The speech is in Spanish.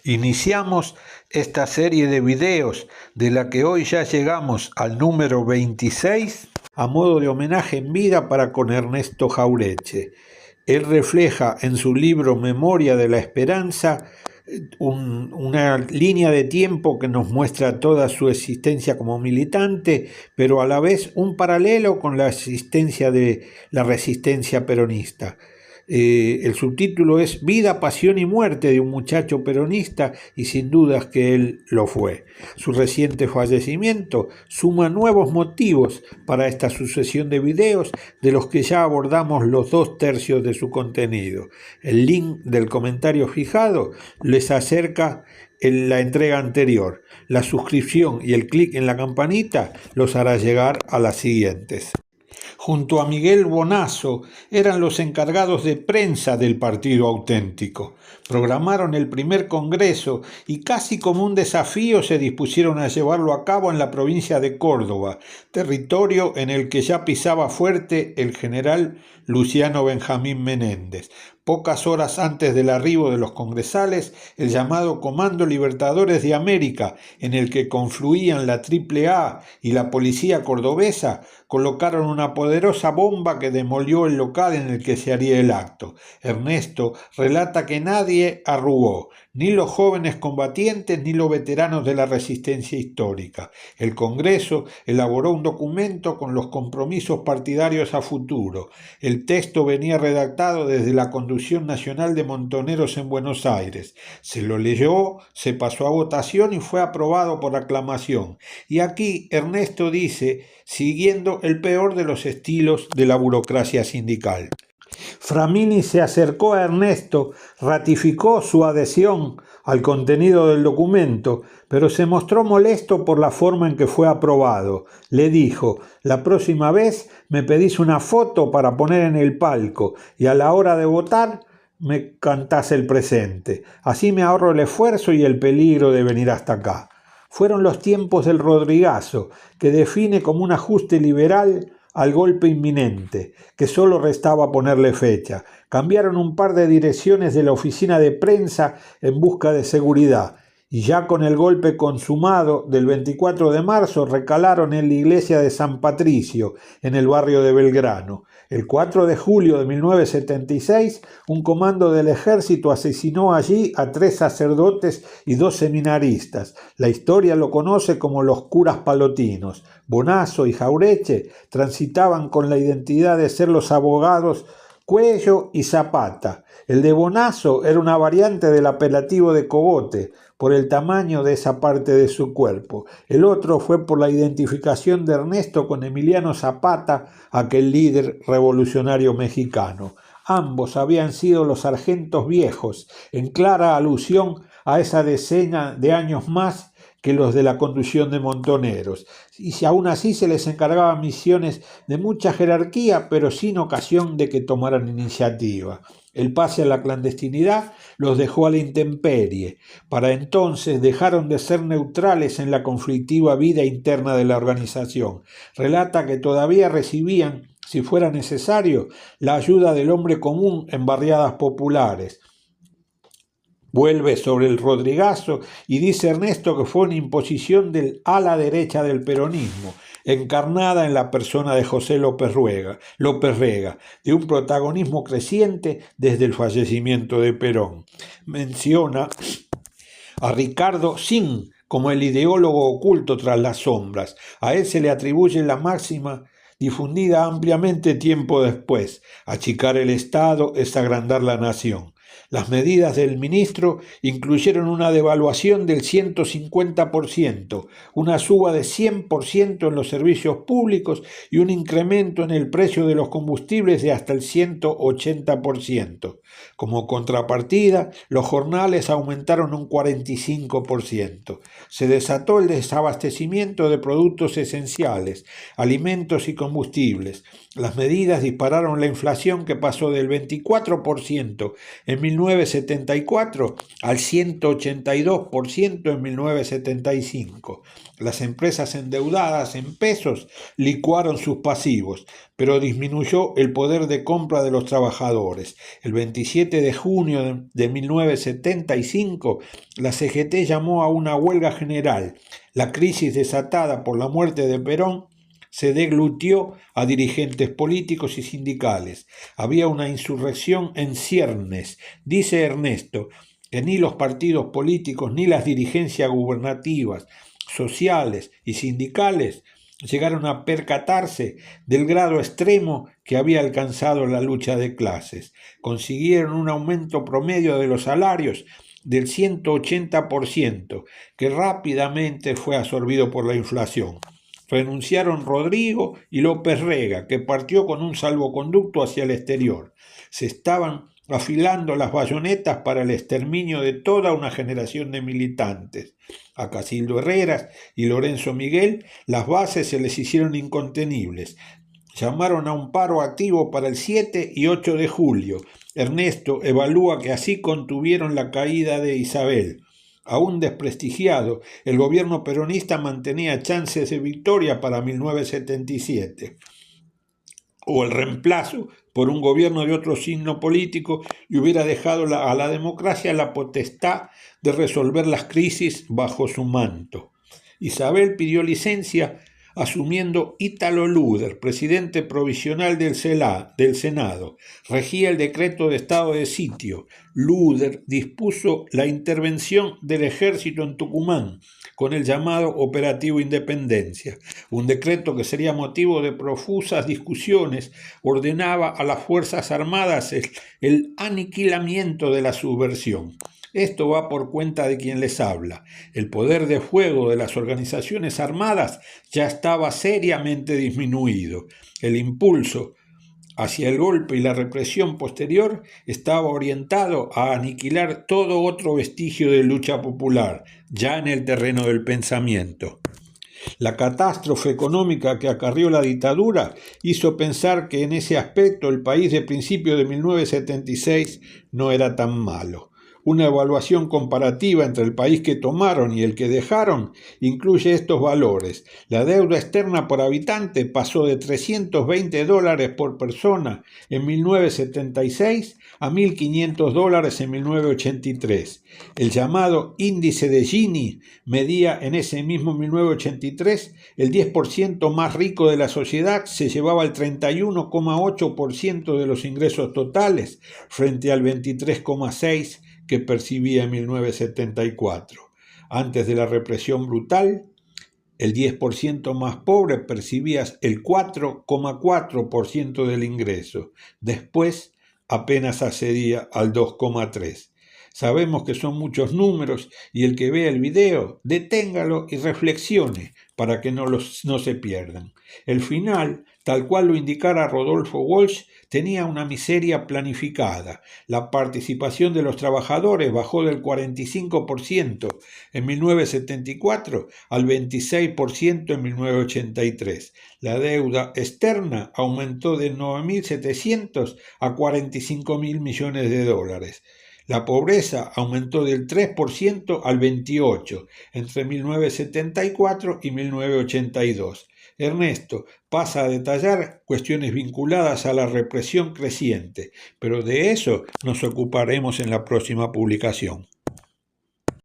Iniciamos esta serie de videos de la que hoy ya llegamos al número 26 a modo de homenaje en vida para con Ernesto Jauretche. Él refleja en su libro Memoria de la Esperanza una línea de tiempo que nos muestra toda su existencia como militante, pero a la vez un paralelo con la existencia de la resistencia peronista. El subtítulo es Vida, pasión y muerte de un muchacho peronista, y sin dudas que él lo fue. Su reciente fallecimiento suma nuevos motivos para esta sucesión de videos de los que ya abordamos los 2/3 de su contenido. El link del comentario fijado les acerca en la entrega anterior. La suscripción y el clic en la campanita los hará llegar a las siguientes. Junto a Miguel Bonazo, eran los encargados de prensa del Partido Auténtico. Programaron el primer congreso y casi como un desafío se dispusieron a llevarlo a cabo en la provincia de Córdoba, territorio en el que ya pisaba fuerte el general Luciano Benjamín Menéndez. Pocas horas antes del arribo de los congresales, el llamado Comando Libertadores de América, en el que confluían la AAA y la policía cordobesa, colocaron una poderosa bomba que demolió el local en el que se haría el acto. Ernesto relata que nadie arrugó, ni los jóvenes combatientes ni los veteranos de la resistencia histórica. El Congreso elaboró un documento con los compromisos partidarios a futuro. El texto venía redactado desde la Conducción Nacional de Montoneros en Buenos Aires. Se lo leyó, se pasó a votación y fue aprobado por aclamación. Y aquí Ernesto dice, siguiendo el peor de los estilos de la burocracia sindical: Framini se acercó a Ernesto, ratificó su adhesión al contenido del documento, pero se mostró molesto por la forma en que fue aprobado. Le dijo: la próxima vez me pedís una foto para poner en el palco y a la hora de votar me cantás el presente. Así me ahorro el esfuerzo y el peligro de venir hasta acá. Fueron los tiempos del Rodrigazo, que define como un ajuste liberal al golpe inminente, que solo restaba ponerle fecha. Cambiaron un par de direcciones de la oficina de prensa en busca de seguridad, y ya con el golpe consumado del 24 de marzo recalaron en la iglesia de San Patricio, en el barrio de Belgrano. El 4 de julio de 1976, un comando del ejército asesinó allí a 3 sacerdotes y 2 seminaristas. La historia lo conoce como los curas palotinos. Bonazo y Jauretche transitaban con la identidad de ser los abogados Cuello y Zapata. El de Bonazo era una variante del apelativo de Cogote, por el tamaño de esa parte de su cuerpo. El otro fue por la identificación de Ernesto con Emiliano Zapata, aquel líder revolucionario mexicano. Ambos habían sido los sargentos viejos, en clara alusión a esa decena de años más que los de la conducción de Montoneros, y si aún así se les encargaban misiones de mucha jerarquía, pero sin ocasión de que tomaran iniciativa. El pase a la clandestinidad los dejó a la intemperie. Para entonces dejaron de ser neutrales en la conflictiva vida interna de la organización. Relata que todavía recibían, si fuera necesario, la ayuda del hombre común en barriadas populares. Vuelve sobre el Rodrigazo y dice Ernesto que fue una imposición del ala derecha del peronismo, encarnada en la persona de José López Rega, de un protagonismo creciente desde el fallecimiento de Perón. Menciona a Ricardo Sin como el ideólogo oculto tras las sombras. A él se le atribuye la máxima difundida ampliamente tiempo después: achicar el Estado es agrandar la nación. Las medidas del ministro incluyeron una devaluación del 150%, una suba de 100% en los servicios públicos y un incremento en el precio de los combustibles de hasta el 180%. Como contrapartida, los jornales aumentaron un 45%. Se desató el desabastecimiento de productos esenciales, alimentos y combustibles. Las medidas dispararon la inflación, que pasó del 24% en 1974 al 182% en 1975. Las empresas endeudadas en pesos licuaron sus pasivos, pero disminuyó el poder de compra de los trabajadores. El 27 de junio de 1975, la CGT llamó a una huelga general. La crisis desatada por la muerte de Perón se deglutió a dirigentes políticos y sindicales. Había una insurrección en ciernes. Dice Ernesto que ni los partidos políticos ni las dirigencias gubernativas, sociales y sindicales llegaron a percatarse del grado extremo que había alcanzado la lucha de clases. Consiguieron un aumento promedio de los salarios del 180%, que rápidamente fue absorbido por la inflación. Renunciaron Rodrigo y López Rega, que partió con un salvoconducto hacia el exterior. Se estaban afilando las bayonetas para el exterminio de toda una generación de militantes. A Casildo Herreras y Lorenzo Miguel las bases se les hicieron incontenibles. Llamaron a un paro activo para el 7 y 8 de julio. Ernesto evalúa que así contuvieron la caída de Isabel. Aún desprestigiado, el gobierno peronista mantenía chances de victoria para 1977, o el reemplazo por un gobierno de otro signo político y hubiera dejado a la democracia la potestad de resolver las crisis bajo su manto. Isabel pidió licencia asumiendo Ítalo Luder, presidente provisional del Senado. Regía el decreto de estado de sitio. Luder dispuso la intervención del ejército en Tucumán con el llamado Operativo Independencia. Un decreto que sería motivo de profusas discusiones ordenaba a las Fuerzas Armadas el aniquilamiento de la subversión. Esto va por cuenta de quien les habla. El poder de fuego de las organizaciones armadas ya estaba seriamente disminuido. El impulso hacia el golpe y la represión posterior estaba orientado a aniquilar todo otro vestigio de lucha popular, ya en el terreno del pensamiento. La catástrofe económica que acarrió la dictadura hizo pensar que en ese aspecto el país de principios de 1976 no era tan malo. Una evaluación comparativa entre el país que tomaron y el que dejaron incluye estos valores. La deuda externa por habitante pasó de $320 por persona en 1976 a $1.500 en 1983. El llamado índice de Gini medía en ese mismo 1983 el 10% más rico de la sociedad se llevaba el 31,8% de los ingresos totales frente al 23,6% que percibía en 1974. Antes de la represión brutal, el 10% más pobre percibía el 4,4% del ingreso. Después apenas accedía al 2,3%. Sabemos que son muchos números y el que vea el video, deténgalo y reflexione para que no se pierdan. El final, tal cual lo indicara Rodolfo Walsh, tenía una miseria planificada. La participación de los trabajadores bajó del 45% en 1974 al 26% en 1983. La deuda externa aumentó de 9.700 a 45.000 millones de dólares. La pobreza aumentó del 3% al 28% entre 1974 y 1982. Ernesto pasa a detallar cuestiones vinculadas a la represión creciente, pero de eso nos ocuparemos en la próxima publicación.